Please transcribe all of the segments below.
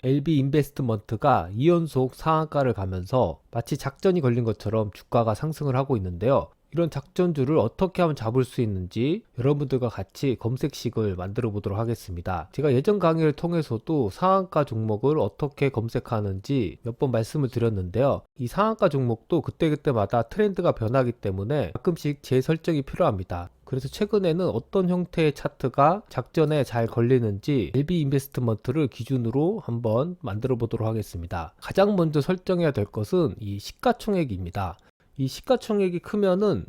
LB 인베스트먼트가 2연속 상한가를 가면서 마치 작전이 걸린 것처럼 주가가 상승을 하고 있는데요. 이런 작전주를 어떻게 하면 잡을 수 있는지 여러분들과 같이 검색식을 만들어 보도록 하겠습니다. 제가 예전 강의를 통해서도 상한가 종목을 어떻게 검색하는지 몇 번 말씀을 드렸는데요. 이 상한가 종목도 그때그때마다 트렌드가 변하기 때문에 가끔씩 재설정이 필요합니다. 그래서 최근에는 어떤 형태의 차트가 작전에 잘 걸리는지 LB 인베스트먼트를 기준으로 한번 만들어 보도록 하겠습니다. 가장 먼저 설정해야 될 것은 이 시가총액입니다. 이 시가총액이 크면은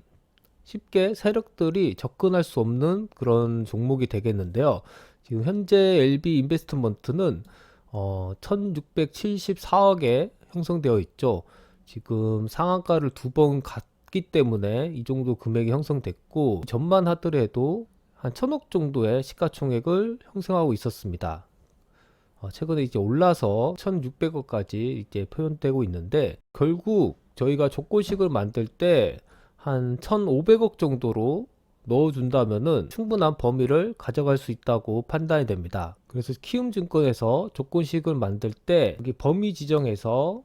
쉽게 세력들이 접근할 수 없는 그런 종목이 되겠는데요. 지금 현재 LB 인베스트먼트는 1674억에 형성되어 있죠. 지금 상한가를 두 번 갔기 때문에 이 정도 금액이 형성됐고, 전만 하더라도 한 1000억 정도의 시가총액을 형성하고 있었습니다. 최근에 이제 올라서 1600억까지 이제 표현되고 있는데, 결국 저희가 조건식을 만들 때 한 1500억 정도로 넣어준다면은 충분한 범위를 가져갈 수 있다고 판단이 됩니다. 그래서 키움증권에서 조건식을 만들 때 여기 범위 지정에서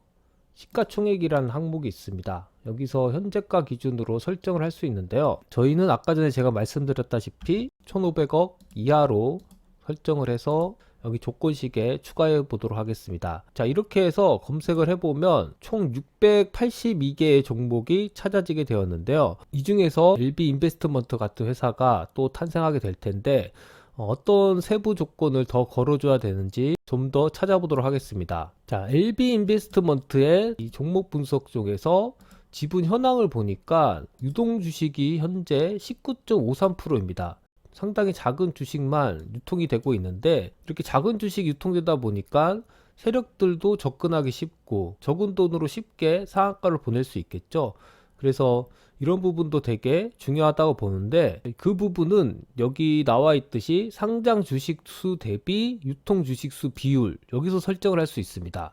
시가총액이라는 항목이 있습니다. 여기서 현재가 기준으로 설정을 할 수 있는데요. 저희는 아까 전에 제가 말씀드렸다시피 1500억 이하로 설정을 해서 여기 조건식에 추가해 보도록 하겠습니다. 자, 이렇게 해서 검색을 해보면 총 682개의 종목이 찾아지게 되었는데요. 이 중에서 LB 인베스트먼트 같은 회사가 또 탄생하게 될 텐데, 어떤 세부 조건을 더 걸어줘야 되는지 좀 더 찾아보도록 하겠습니다. 자, LB 인베스트먼트의 이 종목 분석 중에서 지분 현황을 보니까 유동 주식이 현재 19.53%입니다. 상당히 작은 주식만 유통이 되고 있는데, 이렇게 작은 주식이 유통되다 보니까 세력들도 접근하기 쉽고 적은 돈으로 쉽게 상한가를 보낼 수 있겠죠. 그래서 이런 부분도 되게 중요하다고 보는데, 그 부분은 여기 나와 있듯이 상장 주식 수 대비 유통 주식 수 비율, 여기서 설정을 할 수 있습니다.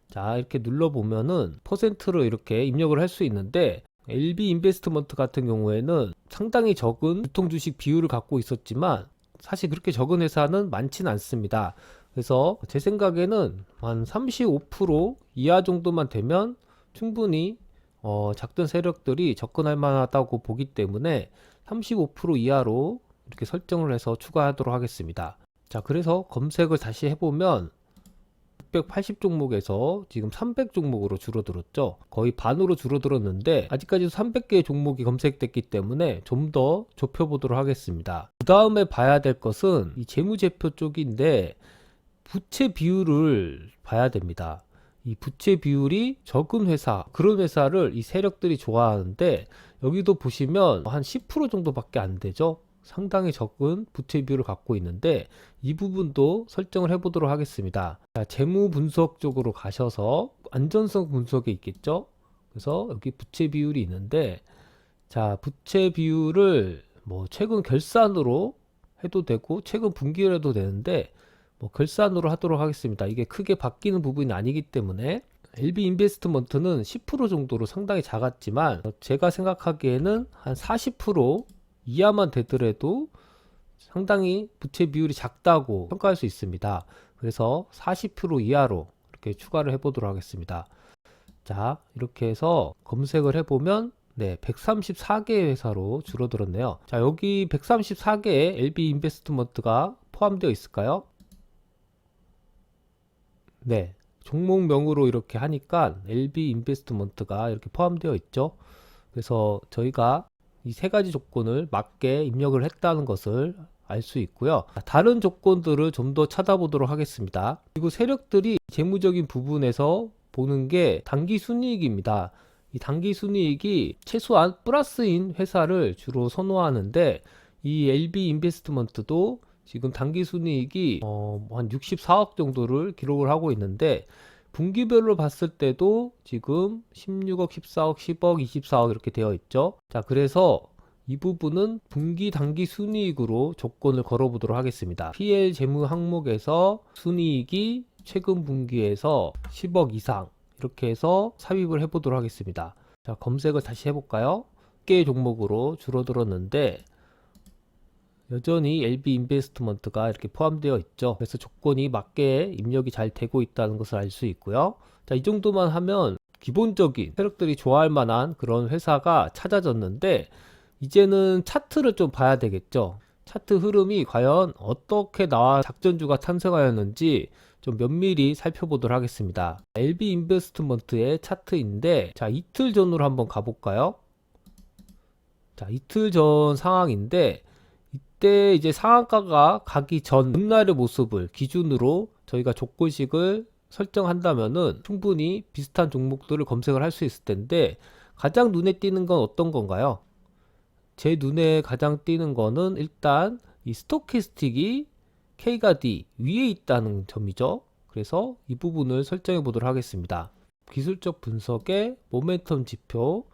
자, 이렇게 눌러보면은 퍼센트로 이렇게 입력을 할 수 있는데, LB 인베스트먼트 같은 경우에는 상당히 적은 유통 주식 비율을 갖고 있었지만 사실 그렇게 적은 회사는 많지는 않습니다. 그래서 제 생각에는 한 35% 이하 정도만 되면 충분히 작전 세력들이 접근할 만하다고 보기 때문에 35% 이하로 이렇게 설정을 해서 추가하도록 하겠습니다. 자, 그래서 검색을 다시 해보면 680 종목에서 지금 300 종목으로 줄어들었죠. 거의 반으로 줄어들었는데 아직까지도 300개의 종목이 검색됐기 때문에 좀 더 좁혀보도록 하겠습니다. 그 다음에 봐야 될 것은 이 재무제표 쪽인데, 부채 비율을 봐야 됩니다. 이 부채 비율이 적은 회사, 그런 회사를 이 세력들이 좋아하는데, 여기도 보시면 한 10% 정도밖에 안 되죠. 상당히 적은 부채 비율을 갖고 있는데, 이 부분도 설정을 해 보도록 하겠습니다. 자, 재무 분석 쪽으로 가셔서 안전성 분석에 있겠죠. 그래서 여기 부채 비율이 있는데, 자, 부채 비율을 뭐 최근 결산으로 해도 되고 최근 분기로 해도 되는데, 뭐 결산으로 하도록 하겠습니다. 이게 크게 바뀌는 부분이 아니기 때문에. LB 인베스트먼트는 10% 정도로 상당히 작았지만 제가 생각하기에는 한 40% 이하만 되더라도 상당히 부채 비율이 작다고 평가할 수 있습니다. 그래서 40% 이하로 이렇게 추가를 해보도록 하겠습니다. 자, 이렇게 해서 검색을 해보면 134개의 회사로 줄어들었네요. 자, 여기 134개의 LB 인베스트먼트가 포함되어 있을까요? 네, 종목명으로 이렇게 하니까 LB 인베스트먼트가 이렇게 포함되어 있죠. 그래서 저희가 이 세 가지 조건을 맞게 입력을 했다는 것을 알 수 있고요. 다른 조건들을 좀 더 찾아보도록 하겠습니다. 그리고 세력들이 재무적인 부분에서 보는 게 단기 순이익입니다. 이 단기 순이익이 최소한 플러스인 회사를 주로 선호하는데, 이 LB 인베스트먼트도 지금 단기 순이익이 한 64억 정도를 기록을 하고 있는데, 분기별로 봤을 때도 지금 16억, 14억, 10억, 24억 이렇게 되어 있죠. 자, 그래서 이 부분은 분기 단기 순이익으로 조건을 걸어 보도록 하겠습니다. PL 재무 항목에서 순이익이 최근 분기에서 10억 이상, 이렇게 해서 삽입을 해 보도록 하겠습니다. 자, 검색을 다시 해볼까요? 10개의 종목으로 줄어들었는데, 여전히 LB 인베스트먼트가 이렇게 포함되어 있죠. 그래서 조건이 맞게 입력이 잘 되고 있다는 것을 알 수 있고요. 자, 이 정도만 하면 기본적인 세력들이 좋아할 만한 그런 회사가 찾아졌는데, 이제는 차트를 좀 봐야 되겠죠. 차트 흐름이 과연 어떻게 나와 작전주가 탄생하였는지 좀 면밀히 살펴보도록 하겠습니다. LB 인베스트먼트의 차트인데, 자, 이틀 전으로 한번 가볼까요? 자, 이틀 전 상황인데, 이때 이제 상한가가 가기 전 전날의 모습을 기준으로 저희가 조건식을 설정한다면은 충분히 비슷한 종목들을 검색을 할 수 있을 텐데, 가장 눈에 띄는 건 어떤 건가요? 제 눈에 가장 띄는 거는 일단 이 스토캐스틱이 K가 D 위에 있다는 점이죠. 그래서 이 부분을 설정해 보도록 하겠습니다. 기술적 분석의 모멘텀 지표,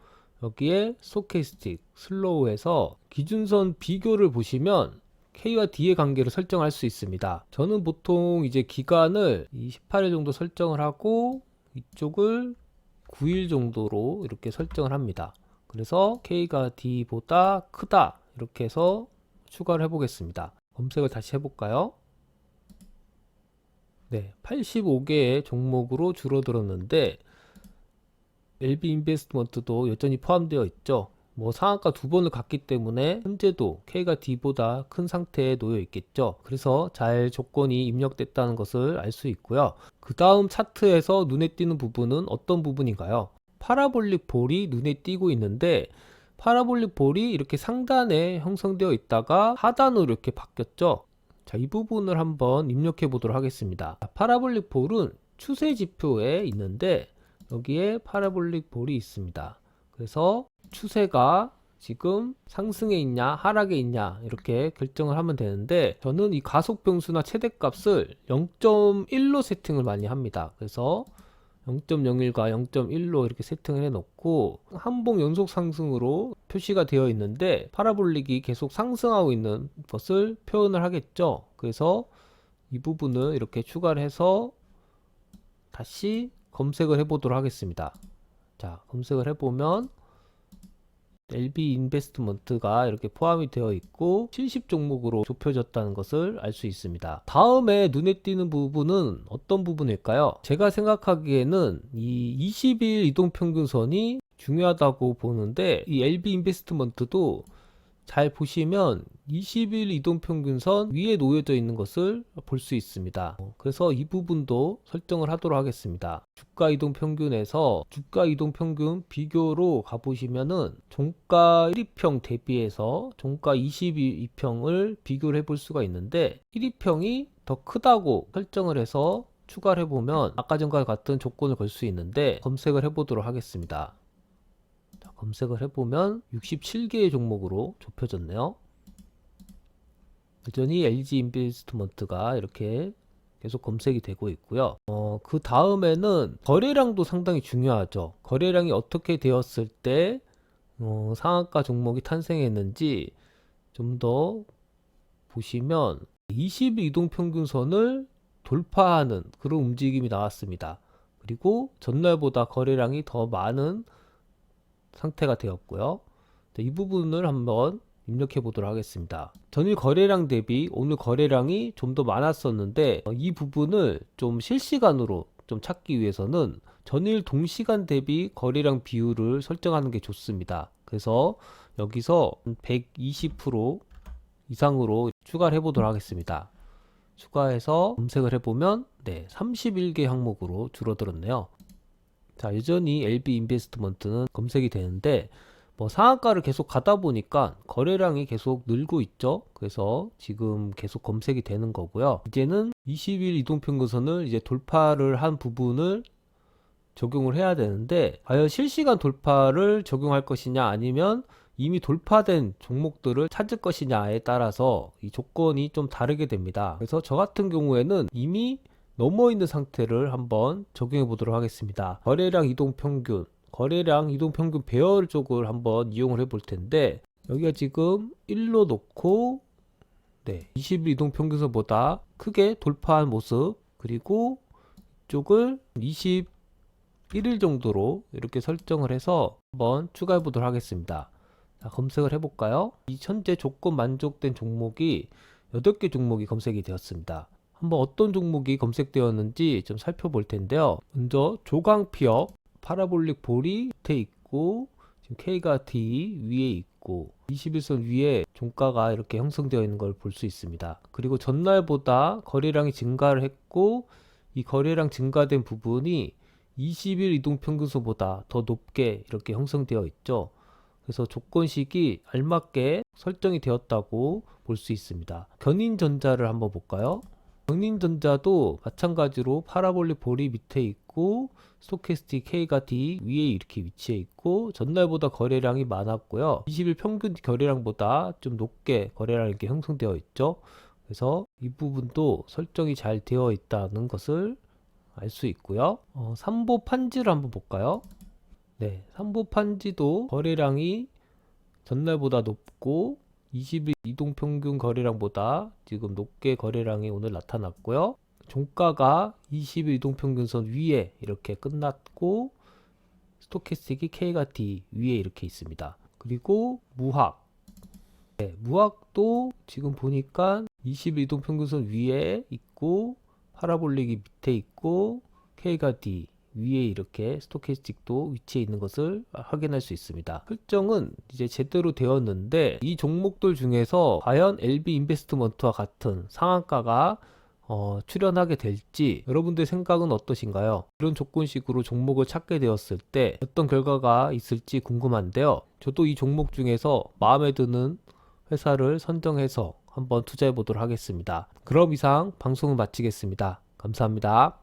여기에 스토캐스틱 슬로우에서 기준선 비교를 보시면 K와 D의 관계를 설정할 수 있습니다. 저는 보통 이제 기간을 18일 정도 설정을 하고 이쪽을 9일 정도로 이렇게 설정을 합니다. 그래서 K가 D보다 크다 이렇게 해서 추가를 해보겠습니다. 검색을 다시 해볼까요? 네, 85개의 종목으로 줄어들었는데 LB 인베스트먼트도 여전히 포함되어 있죠. 뭐 상한가 두 번을 갔기 때문에 현재도 K가 D보다 큰 상태에 놓여 있겠죠. 그래서 잘 조건이 입력됐다는 것을 알 수 있고요. 그 다음 차트에서 눈에 띄는 부분은 어떤 부분인가요? 파라볼릭 볼이 눈에 띄고 있는데, 파라볼릭 볼이 이렇게 상단에 형성되어 있다가 하단으로 이렇게 바뀌었죠. 자, 이 부분을 한번 입력해 보도록 하겠습니다. 파라볼릭 볼은 추세 지표에 있는데 여기에 파라볼릭 볼이 있습니다. 그래서 추세가 지금 상승에 있냐 하락에 있냐 이렇게 결정을 하면 되는데, 저는 이 가속 변수나 최대값을 0.1로 세팅을 많이 합니다. 그래서 0.01과 0.1로 이렇게 세팅을 해 놓고 한봉 연속 상승으로 표시가 되어 있는데, 파라볼릭이 계속 상승하고 있는 것을 표현을 하겠죠. 그래서 이 부분을 이렇게 추가를 해서 다시 검색을 해 보도록 하겠습니다. 자, 검색을 해보면 LB 인베스트먼트가 이렇게 포함이 되어 있고 70 종목으로 좁혀졌다는 것을 알 수 있습니다. 다음에 눈에 띄는 부분은 어떤 부분일까요? 제가 생각하기에는 이 20일 이동평균선이 중요하다고 보는데, 이 LB 인베스트먼트도 잘 보시면 20일 이동평균선 위에 놓여져 있는 것을 볼 수 있습니다. 그래서 이 부분도 설정을 하도록 하겠습니다. 주가 이동평균에서 주가 이동평균 비교로 가보시면은 종가 1위평 대비해서 종가 22평을 비교를 해볼 수가 있는데, 1위평이 더 크다고 설정을 해서 추가를 해보면 아까 전과 같은 조건을 걸 수 있는데, 검색을 해보도록 하겠습니다. 검색을 해보면 67개의 종목으로 좁혀졌네요. 여전히 LG 인베스트먼트가 이렇게 계속 검색이 되고 있고요. 그 다음에는 거래량도 상당히 중요하죠. 거래량이 어떻게 되었을 때 상한가 종목이 탄생했는지 좀 더 보시면 20일 이동평균선을 돌파하는 그런 움직임이 나왔습니다. 그리고 전날보다 거래량이 더 많은 상태가 되었고요. 이 부분을 한번 입력해 보도록 하겠습니다. 전일 거래량 대비 오늘 거래량이 좀 더 많았었는데, 이 부분을 좀 실시간으로 좀 찾기 위해서는 전일 동시간 대비 거래량 비율을 설정하는 게 좋습니다. 그래서 여기서 120% 이상으로 추가를 해보도록 하겠습니다. 추가해서 검색을 해보면 31개 항목으로 줄어들었네요. 자, 여전히 LB 인베스트먼트는 검색이 되는데, 뭐 상한가를 계속 가다 보니까 거래량이 계속 늘고 있죠. 그래서 지금 계속 검색이 되는 거고요. 이제는 20일 이동평균선을 이제 돌파를 한 부분을 적용을 해야 되는데, 과연 실시간 돌파를 적용할 것이냐 아니면 이미 돌파된 종목들을 찾을 것이냐에 따라서 이 조건이 좀 다르게 됩니다. 그래서 저 같은 경우에는 이미 넘어 있는 상태를 한번 적용해 보도록 하겠습니다. 거래량 이동평균, 거래량 이동평균 배열 쪽을 한번 이용을 해 볼 텐데, 여기가 지금 1로 놓고 20일 이동평균선보다 크게 돌파한 모습, 그리고 이쪽을 21일 정도로 이렇게 설정을 해서 한번 추가해 보도록 하겠습니다. 자, 검색을 해볼까요? 이 현재 조건 만족된 종목이 8개 종목이 검색이 되었습니다. 한번 어떤 종목이 검색되었는지 좀 살펴볼 텐데요. 먼저 조광피업, 파라볼릭 볼이 밑에 있고 지금 K가 D 위에 있고 21선 위에 종가가 이렇게 형성되어 있는 걸 볼 수 있습니다. 그리고 전날보다 거래량이 증가를 했고 이 거래량 증가된 부분이 20일 이동평균선보다 더 높게 이렇게 형성되어 있죠. 그래서 조건식이 알맞게 설정이 되었다고 볼 수 있습니다. 견인전자를 한번 볼까요? 견인전자도 마찬가지로 파라볼릭 볼이 밑에 있고 스토캐스틱 K가 D 위에 이렇게 위치해 있고 전날보다 거래량이 많았고요. 20일 평균 거래량보다 좀 높게 거래량이 이렇게 형성되어 있죠. 그래서 이 부분도 설정이 잘 되어 있다는 것을 알 수 있고요. 삼보 판지를 한번 볼까요? 네, 삼보 판지도 거래량이 전날보다 높고 20일 이동평균 거래량보다 지금 높게 거래량이 오늘 나타났고요. 종가가 20일 이동평균선 위에 이렇게 끝났고 스토캐스틱이 K가 D 위에 이렇게 있습니다. 그리고 무학, 네, 무학도 지금 보니까 20일 이동평균선 위에 있고 파라볼릭이 밑에 있고 K가 D 위에 이렇게 스토캐스틱도 위치해 있는 것을 확인할 수 있습니다. 설정은 이제 제대로 되었는데 이 종목들 중에서 과연 LB 인베스트먼트와 같은 상한가가 출현하게 될지 여러분들 생각은 어떠신가요? 이런 조건식으로 종목을 찾게 되었을 때 어떤 결과가 있을지 궁금한데요. 저도 이 종목 중에서 마음에 드는 회사를 선정해서 한번 투자해 보도록 하겠습니다. 그럼 이상 방송을 마치겠습니다. 감사합니다.